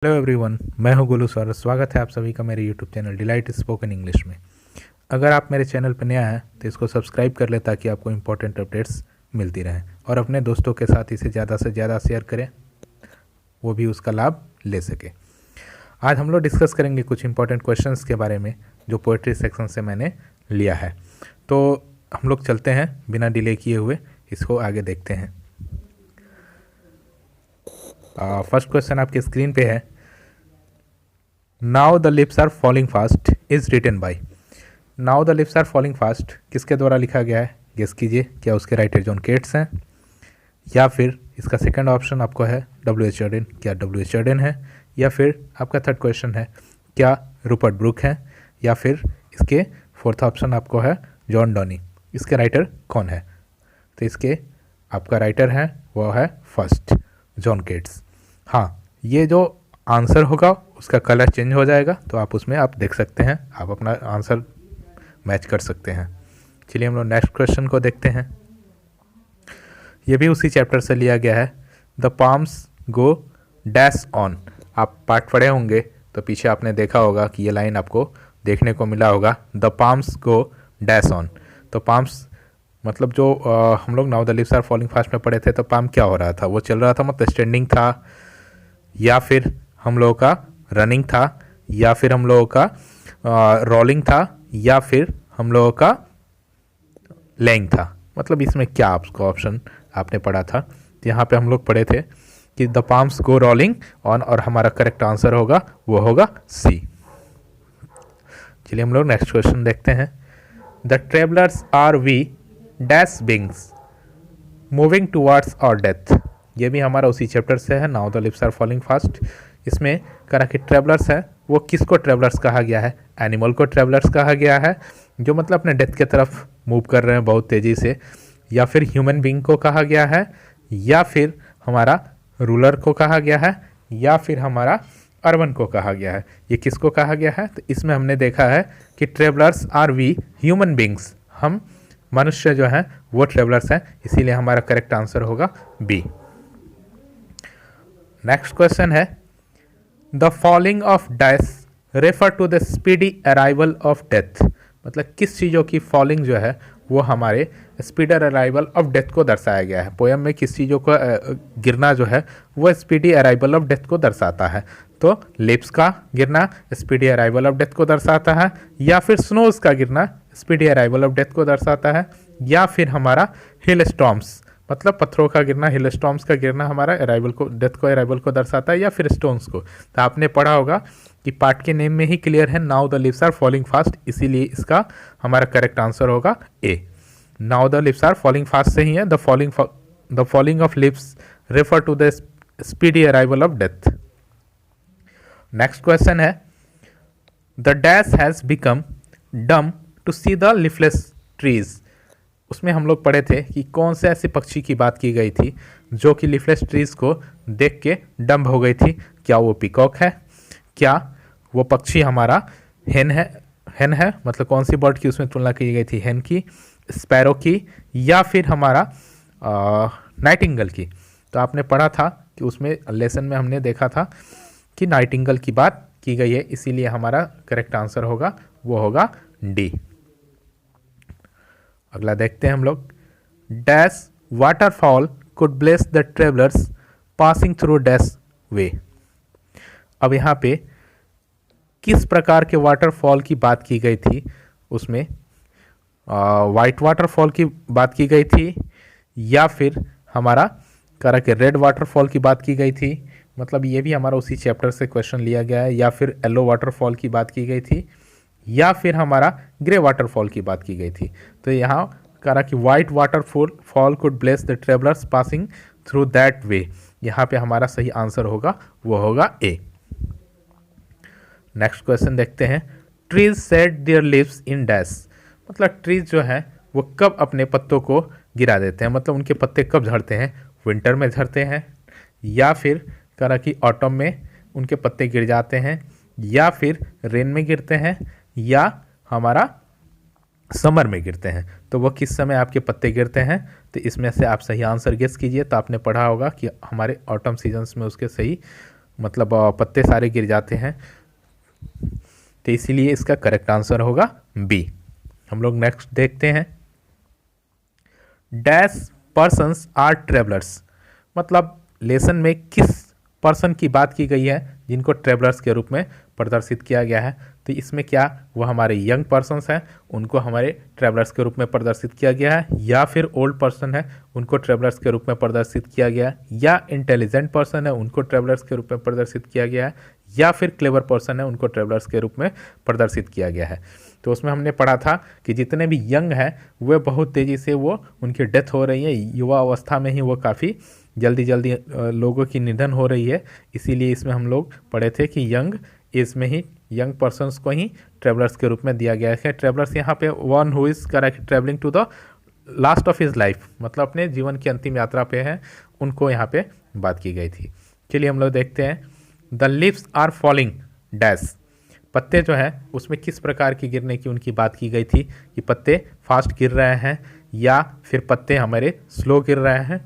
Hello everyone, मैं हूं Golu sir. स्वागत है आप सभी का मेरे YouTube channel delight spoken English में। अगर आप मेरे चैनल पर नया हैं तो इसको सब्सक्राइब कर लें ताकि आपको इंपॉर्टेंट अपडेट्स मिलती रहें और अपने दोस्तों के साथ इसे ज़्यादा से ज़्यादा शेयर करें, वो भी उसका लाभ ले सके। आज हम लोग डिस्कस करेंगे कुछ इंपॉर्टेंट क्वेश्चंस के बारे में जो पोएट्री सेक्शन से मैंने लिया है। तो हम लोग चलते हैं बिना डिले किए हुए, इसको आगे देखते हैं। फर्स्ट क्वेश्चन आपकी स्क्रीन पे है। Now the lips are falling fast is written by. Now the lips are falling fast किसके द्वारा लिखा गया है? गेस कीजिए। क्या उसके राइटर जॉन केट्स हैं, या फिर इसका सेकंड ऑप्शन आपको है W.H. जॉर्डन। क्या W.H. जॉर्डन है? या फिर आपका थर्ड क्वेश्चन है क्या रूपर्ट ब्रूक है? या फिर इसके फोर्थ ऑप्शन आपको है जॉन डॉनी। इसके राइटर कौन है? तो इसके आपका राइटर है वो है फर्स्ट जॉन केट्स। हाँ, ये जो आंसर होगा उसका कलर चेंज हो जाएगा, तो आप उसमें आप देख सकते हैं, आप अपना आंसर मैच कर सकते हैं। चलिए हम लोग नेक्स्ट क्वेश्चन को देखते हैं। ये भी उसी चैप्टर से लिया गया है। The palms go dash on. आप पाठ पढ़े होंगे तो पीछे आपने देखा होगा कि ये लाइन आपको देखने को मिला होगा, the palms go dash on. तो पाम्स मतलब जो हम लोग now the lips are falling fast में पढ़े थे, तो पाम क्या हो रहा था? वो चल रहा था, मतलब स्टैंडिंग था, या फिर हम लोगों का रनिंग था, या फिर हम लोगों का रोलिंग था, या फिर हम लोगों का लेइंग था। मतलब इसमें क्या आपको ऑप्शन आपने पढ़ा था? तो यहाँ पे हम लोग पढ़े थे कि the palms go rolling on, और हमारा करेक्ट आंसर होगा वो होगा सी। चलिए हम लोग नेक्स्ट क्वेश्चन देखते हैं। The travellers are we dash beings moving towards our death. ये भी हमारा उसी चैप्टर से है, now the lips are falling fast. इसमें करा कि ट्रेवलर्स है, वो किसको ट्रेवलर्स कहा गया है? एनिमल को ट्रेवलर्स कहा गया है, जो मतलब अपने डेथ के तरफ मूव कर रहे हैं बहुत तेज़ी से, या फिर ह्यूमन बीइंग को कहा गया है, या फिर हमारा रूलर को कहा गया है, या फिर हमारा अर्बन को कहा गया है। ये किसको कहा गया है? तो इसमें हमने देखा है कि travellers are we human beings, हम मनुष्य जो हैं वो ट्रेवलर्स हैं, इसीलिए हमारा करेक्ट आंसर होगा बी। नेक्स्ट क्वेश्चन है the falling of dash refer to the speedy arrival of death. मतलब किस चीज़ों की फॉलिंग जो है वो हमारे स्पीडर अराइवल ऑफ डेथ को दर्शाया गया है। पोयम में किस चीज़ों का गिरना जो है वो स्पीडी अराइवल ऑफ डेथ को दर्शाता है? तो लिप्स का गिरना स्पीडी अराइवल ऑफ डेथ को दर्शाता है, या फिर स्नोज का गिरना स्पीडी अराइवल ऑफ डेथ को दर्शाता है, या फिर हमारा हिल स्टॉर्म्स मतलब पत्थरों का गिरना, हिल स्टॉर्म्स का गिरना हमारा अराइवल को, डेथ को अराइवल को दर्शाता है, या फिर स्टोन्स को। तो आपने पढ़ा होगा कि पार्ट के नेम में ही क्लियर है, now the lips are falling fast, इसीलिए इसका हमारा करेक्ट आंसर होगा A. Now the lips are falling fast से ही है, the falling of lips refer to the speedy arrival of death. Next question है the dash has become dumb to see the leafless trees. उसमें हम लोग पढ़े थे कि कौन से ऐसे पक्षी की बात की गई थी जो कि लीफलेस ट्रीज को देख के डम्ब हो गई थी। क्या वो पिकॉक है? क्या वो पक्षी हमारा हेन है मतलब कौन सी बर्ड की उसमें तुलना की गई थी? हेन की, स्पैरो की, या फिर हमारा नाइटिंगल की। तो आपने पढ़ा था कि उसमें लेसन में हमने देखा था कि नाइटिंगल की बात की गई है, इसीलिए हमारा करेक्ट आंसर होगा वो होगा डी। अगला देखते हैं हम लोग। Dash waterfall could bless the travellers passing through dash way. अब यहाँ पे किस प्रकार के वाटरफॉल की बात की गई थी? उसमें वाइट वाटरफॉल की बात की गई थी, या फिर हमारा करा के रेड वाटरफॉल की बात की गई थी। मतलब ये भी हमारा उसी चैप्टर से क्वेश्चन लिया गया है। या फिर येलो वाटरफॉल की बात की गई थी, या फिर हमारा ग्रे वाटरफॉल की बात की गई थी। तो यहाँ करा कि white waterfall could bless the travellers passing through that way. यहाँ पे हमारा सही आंसर होगा वो होगा ए। नेक्स्ट क्वेश्चन देखते हैं। Trees said there leaves in dash. मतलब ट्रीज जो है वो कब अपने पत्तों को गिरा देते हैं? मतलब उनके पत्ते कब झड़ते हैं? विंटर में झड़ते हैं, या फिर करा कि ऑटम में उनके पत्ते गिर जाते हैं, या फिर रेन में गिरते हैं, या हमारा समर में गिरते हैं। तो वो किस समय आपके पत्ते गिरते हैं? तो इसमें से आप सही आंसर गेस कीजिए। तो आपने पढ़ा होगा कि हमारे ऑटम सीजन्स में उसके सही मतलब पत्ते सारे गिर जाते हैं, तो इसीलिए इसका करेक्ट आंसर होगा बी। हम लोग नेक्स्ट देखते हैं। डैश पर्सन्स आर ट्रेवलर्स, मतलब लेसन में किस पर्सन की बात की गई है जिनको ट्रेवलर्स के रूप में प्रदर्शित किया गया है। तो इसमें क्या वो हमारे यंग पर्सन्स हैं, उनको हमारे ट्रेवलर्स के रूप में प्रदर्शित किया गया है, या फिर ओल्ड पर्सन है उनको ट्रेवलर्स के रूप में प्रदर्शित किया गया है, या इंटेलिजेंट पर्सन है उनको ट्रेवलर्स के रूप में प्रदर्शित किया गया है, या फिर क्लेवर पर्सन है उनको ट्रेवलर्स के रूप में प्रदर्शित किया गया है। तो उसमें हमने पढ़ा था कि जितने भी यंग हैं वे बहुत तेज़ी से वो उनकी डेथ हो रही है, युवा अवस्था में ही वो काफ़ी जल्दी जल्दी लोगों की निधन हो रही है। इसीलिए इसमें हम लोग पढ़े थे कि यंग एज में ही यंग पर्सन्स को ही ट्रेवलर्स के रूप में दिया गया है। ट्रेवलर्स यहाँ पे one who is travelling to the last of his life, मतलब अपने जीवन की अंतिम यात्रा पे है, उनको यहाँ पे बात की गई थी। चलिए हम लोग देखते हैं। The leaves are falling dash, पत्ते जो है उसमें किस प्रकार की गिरने की उनकी बात की गई थी कि पत्ते फास्ट गिर रहे हैं, या फिर पत्ते हमारे स्लो गिर रहे हैं,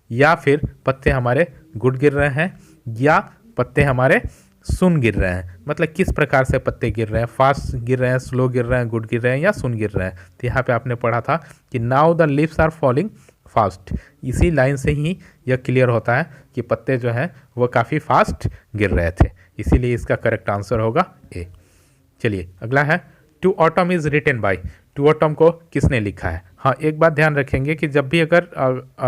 या फिर पत्ते हमारे गुड गिर रहे हैं, या पत्ते हमारे सुन गिर रहे हैं। मतलब किस प्रकार से पत्ते गिर रहे हैं, फास्ट गिर रहे हैं, स्लो गिर रहे हैं, गुड गिर रहे हैं, या सुन गिर रहे हैं। तो यहाँ पे आपने पढ़ा था कि now the leaves are falling fast, इसी लाइन से ही यह क्लियर होता है कि पत्ते जो हैं वो काफ़ी फास्ट गिर रहे थे, इसीलिए इसका करेक्ट आंसर होगा ए। चलिए अगला है to autumn is written by, to autumn को किसने लिखा है। हाँ, एक बात ध्यान रखेंगे कि जब भी अगर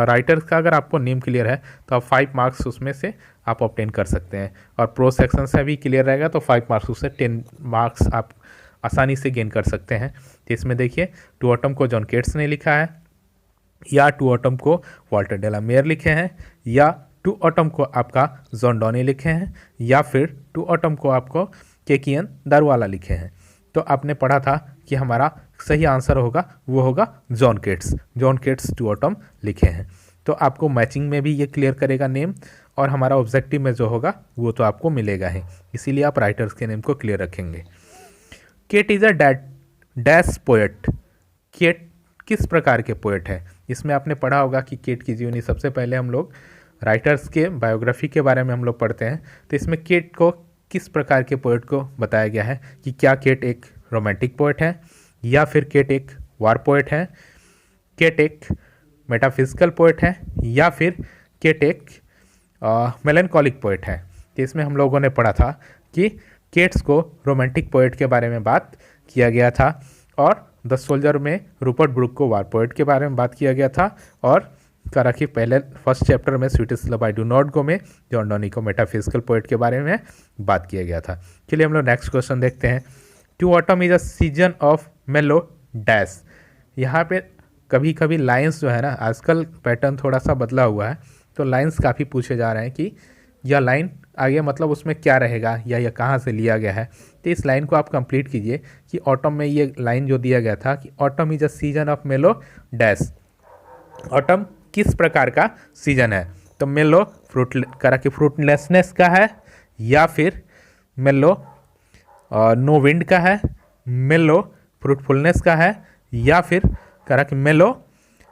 राइटर्स का अगर आपको नेम क्लियर है तो आप 5 मार्क्स उसमें से आप ऑब्टेन कर सकते हैं, और प्रो सेक्शन से भी क्लियर रहेगा तो 5 मार्क्स उससे 10 मार्क्स आप आसानी से गेन कर सकते हैं। तो इसमें देखिए टू ऑटम को जॉन केट्स ने लिखा है, या टू ऑटम को वाल्टर डेलामेयर लिखे हैं, या टू ऑटम को आपका जॉन डॉनी लिखे हैं, या फिर टू ऑटम को आपको केकियन दारवाला लिखे हैं। तो आपने पढ़ा था कि हमारा सही आंसर होगा वो होगा जॉन केट्स, जॉन केट्स टू ऑटम लिखे हैं। तो आपको मैचिंग में भी ये क्लियर करेगा नेम, और हमारा ऑब्जेक्टिव में जो होगा वो तो आपको मिलेगा ही, इसीलिए आप राइटर्स के नेम को क्लियर रखेंगे। Keats is a dash poet, Keats किस प्रकार के पोएट है। इसमें आपने पढ़ा होगा कि केट की जीवनी, सबसे पहले हम लोग राइटर्स के बायोग्राफी के बारे में हम लोग पढ़ते हैं, तो इसमें केट को किस प्रकार के पोएट को बताया गया है कि क्या केट एक रोमांटिक पोएट है, या फिर केट एक वार पोएट है, केट एक मेटाफिजिकल पोएट है, या फिर केट एक मेलनकॉलिक पोएट है। तो इसमें हम लोगों ने पढ़ा था कि केट्स को रोमांटिक पोएट के बारे में बात किया गया था, और द सोल्जर में रूपर्ट ब्रूक को वार पोएट के बारे में बात किया गया था, और करा कि पहले फर्स्ट चैप्टर में sweetest love I do not go में जॉन डॉनी को मेटाफिजिकल पोएट के बारे में बात किया गया था। चलिए हम लोग नेक्स्ट क्वेश्चन देखते हैं। To autumn is a season of mellow dash, यहाँ पे कभी कभी लाइंस जो है ना, आजकल पैटर्न थोड़ा सा बदला हुआ है, तो लाइंस काफ़ी पूछे जा रहे हैं कि यह लाइन आगे मतलब उसमें क्या रहेगा, या यह कहाँ से लिया गया है। तो इस लाइन को आप कंप्लीट कीजिए कि ऑटम में ये लाइन जो दिया गया था कि autumn is a season of mellow dash, autumn किस प्रकार का सीजन है। तो मेलो फ्रूटलेसनेस का है, या फिर मेलो नो विंड का है, मेलो फ्रूटफुलनेस का है, या फिर करा कि mellow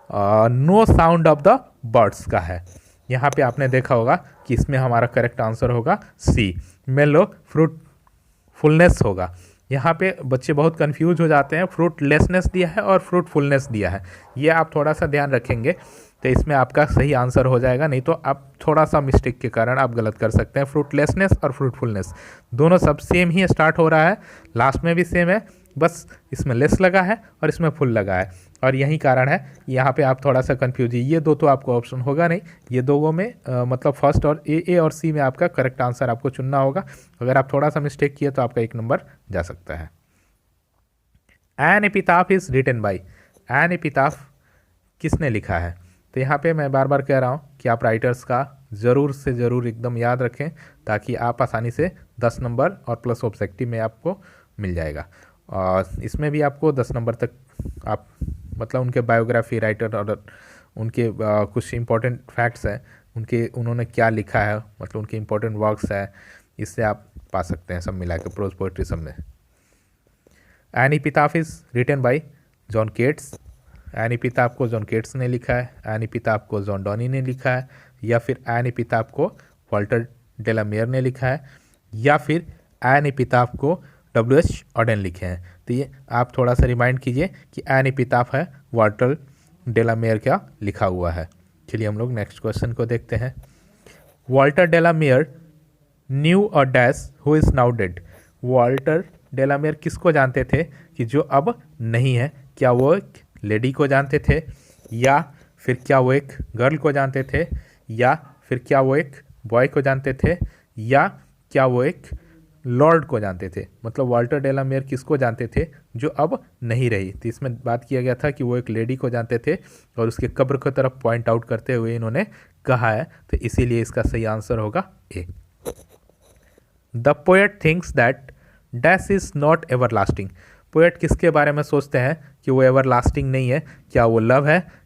no sound of the birds का है। यहाँ पे आपने देखा होगा कि इसमें हमारा करेक्ट आंसर होगा सी, मेलो फ्रूटफुलनेस होगा। यहाँ पे बच्चे बहुत कंफ्यूज हो जाते हैं, फ्रूटलेसनेस दिया है और फ्रूटफुलनेस दिया है, ये आप थोड़ा सा ध्यान रखेंगे तो इसमें आपका सही आंसर हो जाएगा, नहीं तो आप थोड़ा सा मिस्टेक के कारण आप गलत कर सकते हैं। फ्रूटलेसनेस और फ्रूटफुलनेस दोनों सब सेम ही स्टार्ट हो रहा है, लास्ट में भी सेम है, बस इसमें लेस लगा है और इसमें फुल लगा है, और यही कारण है यहाँ पे आप थोड़ा सा कंफ्यूज है। ये दो तो आपको ऑप्शन होगा नहीं, ये दोनों में मतलब फर्स्ट और ए और सी में आपका करेक्ट आंसर आपको चुनना होगा। अगर आप थोड़ा सा मिस्टेक किए तो आपका 1 नंबर जा सकता है। An epitaph is written by, an epitaph किसने लिखा है। तो यहाँ पे मैं बार बार कह रहा हूँ कि आप राइटर्स का ज़रूर से ज़रूर एकदम याद रखें, ताकि आप आसानी से 10 नंबर और प्लस ऑब्जेक्टिव में आपको मिल जाएगा। और इसमें भी आपको 10 नंबर तक आप मतलब उनके बायोग्राफी राइटर और उनके कुछ इंपॉर्टेंट फैक्ट्स हैं, उन्होंने क्या लिखा है, मतलब उनके इंपॉर्टेंट वर्क्स है, इससे आप पा सकते हैं सब मिला के प्रोज पोइट्री सब में। An epitaph is written by John Keats, an epitaph को जॉन केट्स ने लिखा है, एन एपिताफ को जॉन डॉनी ने लिखा है, या फिर एन एपिताफ को वाल्टर डेलामेयर ने लिखा है या फिर एन एपिताफ को W.H. ऑडेन लिखे हैं। तो ये आप थोड़ा सा रिमाइंड कीजिए कि एन एपिताफ है वाल्टर डेलामेयर का लिखा हुआ है। चलिए हम लोग नेक्स्ट क्वेश्चन को देखते हैं। Walter de la Mare knew a dash who is now dead. Walter de la Mare किसको जानते थे कि जो अब नहीं है? क्या वो एक लेडी को जानते थे, या फिर क्या वो एक गर्ल को जानते थे, या फिर क्या वो एक बॉय को जानते थे, या क्या वो एक लॉर्ड को जानते थे? मतलब वाल्टर डेलामेयर किसको जानते थे जो अब नहीं रही? तो इसमें बात किया गया था कि वो एक लेडी को जानते थे और उसके कब्र की तरफ पॉइंट आउट करते हुए इन्होंने कहा है, तो इसीलिए इसका सही आंसर होगा A. The poet thinks that dash is not everlasting. Poet किसके बारे में सोचते हैं कि वो एवर लास्टिंग नहीं है? क्या वो लव है,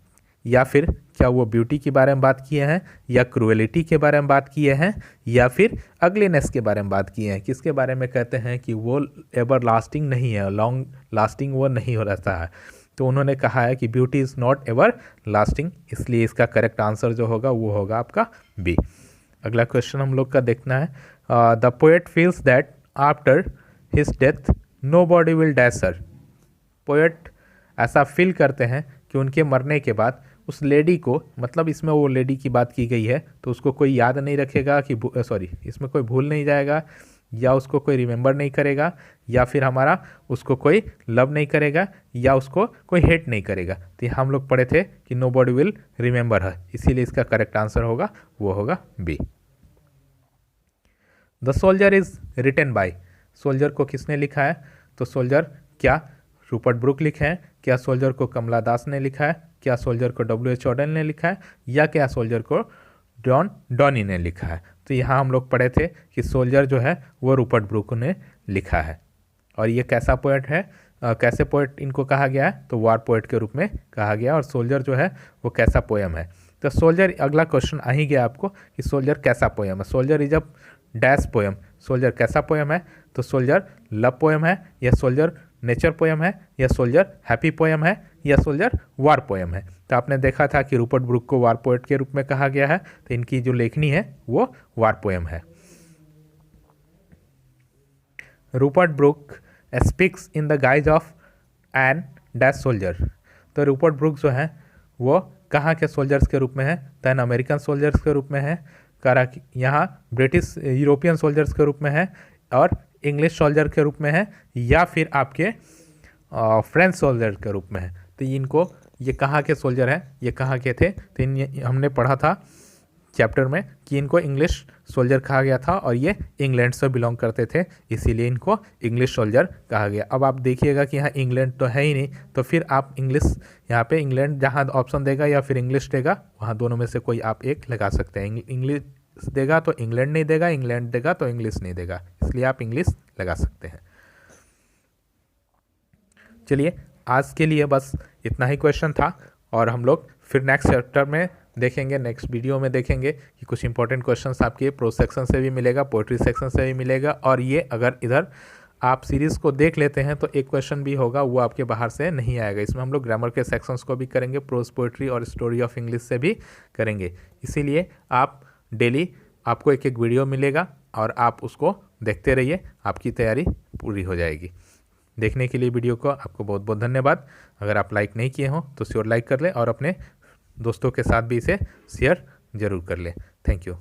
या फिर क्या वो ब्यूटी के बारे में बात किए हैं, या क्रूएलिटी के बारे में बात किए हैं, या फिर अगलीनेस के बारे में बात किए हैं? किसके बारे में कहते हैं कि वो एवर लास्टिंग नहीं है, लॉन्ग लास्टिंग वो नहीं हो रहता है? तो उन्होंने कहा है कि beauty is not ever lasting, इसलिए इसका करेक्ट आंसर जो होगा वो होगा आपका बी। अगला क्वेश्चन हम लोग का देखना है। The poet feels that after his death nobody will dash her. Poet ऐसा फील करते हैं कि उनके मरने के बाद उस लेडी को, मतलब इसमें वो लेडी की बात की गई है, तो उसको कोई याद नहीं रखेगा कि इसमें कोई भूल नहीं जाएगा, या उसको कोई रिमेंबर नहीं करेगा, या फिर हमारा उसको कोई लव नहीं करेगा, या उसको कोई हेट नहीं करेगा। तो हम लोग पढ़े थे कि नो बॉडी विल रिमेंबर है, इसीलिए इसका करेक्ट आंसर होगा वो होगा B. The soldier is written by. Soldier को किसने लिखा है? तो सोल्जर क्या रूपर्ट ब्रूक लिखे हैं, क्या सोल्जर को कमला दास ने लिखा है, क्या सोल्जर को W.H. ऑडेन ने लिखा है, या क्या सोल्जर को जॉन डॉनी ने लिखा है? तो यहाँ हम लोग पढ़े थे कि सोल्जर जो है वो रूपर्ट ब्रूक ने लिखा है। और ये कैसा पोएट है, कैसे पोएट इनको कहा गया है? तो वार पोएट के रूप में कहा गया। और सोल्जर जो है वो कैसा पोएम है? तो सोल्जर, अगला क्वेश्चन आ ही गया आपको कि सोल्जर कैसा पोएम है। Soldier is a dash poem. Soldier कैसा पोएम है? तो सोल्जर लव पोएम है, या सोल्जर नेचर पोएम है, या सोल्जर हैप्पी पोएम है, या सोल्जर वार पोएम है? तो आपने देखा था कि रूपर्ट ब्रूक को वार पोएट के रूप में कहा गया है, तो इनकी जो लेखनी है वो वार पोएम है। Rupert Brooke speaks in the guise of an dash soldier. तो रूपर्ट ब्रूक जो है वो कहाँ के सोल्जर्स के रूप में है? तो एन अमेरिकन सोल्जर्स के रूप में है, यहाँ ब्रिटिश यूरोपियन सोल्जर्स के रूप में है, और इंग्लिश सोल्जर के रूप में है, या फिर आपके फ्रेंच सोल्जर के रूप में है। तो इनको, ये कहाँ के सोल्जर हैं, ये कहाँ के थे? तो हमने पढ़ा था चैप्टर में कि इनको इंग्लिश सोल्जर कहा गया था, और ये इंग्लैंड से बिलोंग करते थे, इसीलिए इनको इंग्लिश सोल्जर कहा गया। अब आप देखिएगा कि यहाँ इंग्लैंड तो है ही नहीं, तो फिर आप इंग्लिश, यहाँ पे इंग्लैंड जहाँ ऑप्शन देगा या फिर इंग्लिश देगा, वहाँ दोनों में से कोई आप एक लगा सकते हैं। इंग्लिश देगा तो इंग्लैंड नहीं देगा, इंग्लैंड देगा तो इंग्लिश नहीं देगा, इसलिए आप इंग्लिश लगा सकते हैं। चलिए आज के लिए बस इतना ही क्वेश्चन था, और हम लोग फिर नेक्स्ट चैप्टर में देखेंगे, नेक्स्ट वीडियो में देखेंगे कि कुछ इंपॉर्टेंट क्वेश्चंस आपके प्रोज सेक्शन से भी मिलेगा, पोएट्री सेक्शन से भी मिलेगा, और ये अगर इधर आप सीरीज़ को देख लेते हैं तो एक क्वेश्चन भी होगा वो आपके बाहर से नहीं आएगा। इसमें हम लोग ग्रामर के सेक्शंस को भी करेंगे, प्रोज पोएट्री और स्टोरी ऑफ इंग्लिश से भी करेंगे। इसीलिए आप डेली आपको एक एक वीडियो मिलेगा और आप उसको देखते रहिए, आपकी तैयारी पूरी हो जाएगी। देखने के लिए वीडियो को आपको बहुत बहुत धन्यवाद। अगर आप लाइक नहीं किए हों तो श्योर लाइक कर लें, और अपने दोस्तों के साथ भी इसे शेयर ज़रूर कर लें। Thank you.